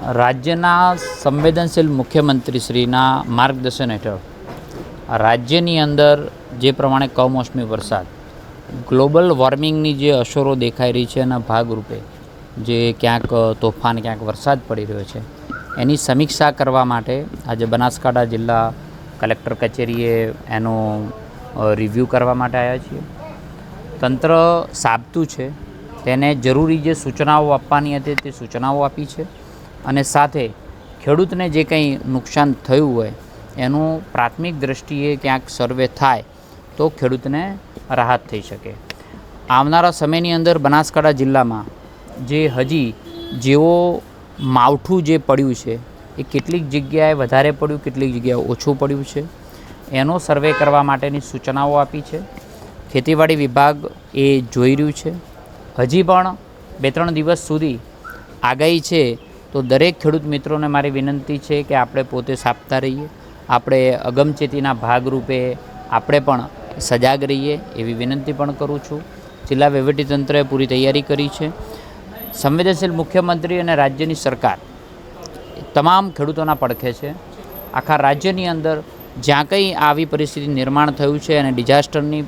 રાજ્યના સંવેદનશીલ મુખ્યમંત્રીશ્રીના માર્ગદર્શન હેઠળ રાજ્યની અંદર જે પ્રમાણે કમોસમી વરસાદ, ગ્લોબલ વોર્મિંગની જે અસરો દેખાઈ રહી છે એના ભાગરૂપે જે ક્યાંક તોફાન, ક્યાંક વરસાદ પડી રહ્યો છે, એની સમીક્ષા કરવા માટે આજે બનાસકાંઠા જિલ્લા કલેક્ટર કચેરીએ એનો રિવ્યૂ કરવા માટે આવ્યા છીએ. તંત્ર સાબતું છે, તેને જરૂરી જે સૂચનાઓ આપવાની હતી તે સૂચનાઓ આપી છે અને સાથે ખેડૂતને જે કંઈ નુકસાન થયું હોય એનું પ્રાથમિક દૃષ્ટિએ ક્યાંક સર્વે થાય તો ખેડૂતને રાહત થઈ શકે. આવનારા સમયની અંદર બનાસકાંઠા જિલ્લામાં જે હજી જેવો માવઠું જે પડ્યું છે એ કેટલીક જગ્યાએ વધારે પડ્યું, કેટલીક જગ્યાએ ઓછું પડ્યું છે, એનો સર્વે કરવા માટેની સૂચનાઓ આપી છે. ખેતીવાડી વિભાગ એ જોઈ રહ્યું છે. હજી પણ 2-3 દિવસ સુધી આગાહી છે, તો દરેક ખેડૂત મિત્રોને મારી વિનંતી છે કે આપણે પોતે સાબતા રહીએ, આપણે અગમચેતીના ભાગરૂપે આપણે પણ સજાગ રહીએ એવી વિનંતી પણ કરું છું. જિલ્લા વહીવટીતંત્રએ પૂરી તૈયારી કરી છે. સંવેદનશીલ મુખ્યમંત્રી અને રાજ્યની સરકાર તમામ ખેડૂતોના પડખે છે. આખા રાજ્યની અંદર જ્યાં કંઈ આવી પરિસ્થિતિ નિર્માણ થયું છે અને ડિઝાસ્ટરની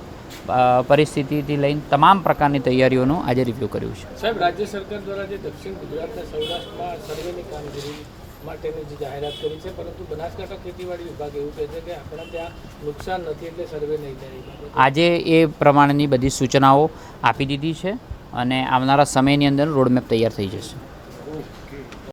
પરિસ્થિતિથી લઈને તમામ પ્રકારની તૈયારીઓનું આજે રિવ્યૂ કર્યું છે. સાહેબ, રાજ્ય સરકાર દ્વારા જે દક્ષિણ ગુજરાતના સૌરાષ્ટ્રમાં સર્વેની કામગીરી માટેની જે જાહેરાત કરી છે, પરંતુ બનાસકાંઠા ખેતીવાડી વિભાગ એવું કહે છે કે આપણે ત્યાં નુકસાન નથી એટલે સર્વે નહીં થાય. આજે એ પ્રમાણેની બધી સૂચનાઓ આપી દીધી છે અને આવનારા સમયની અંદર રોડમેપ તૈયાર થઈ જશે.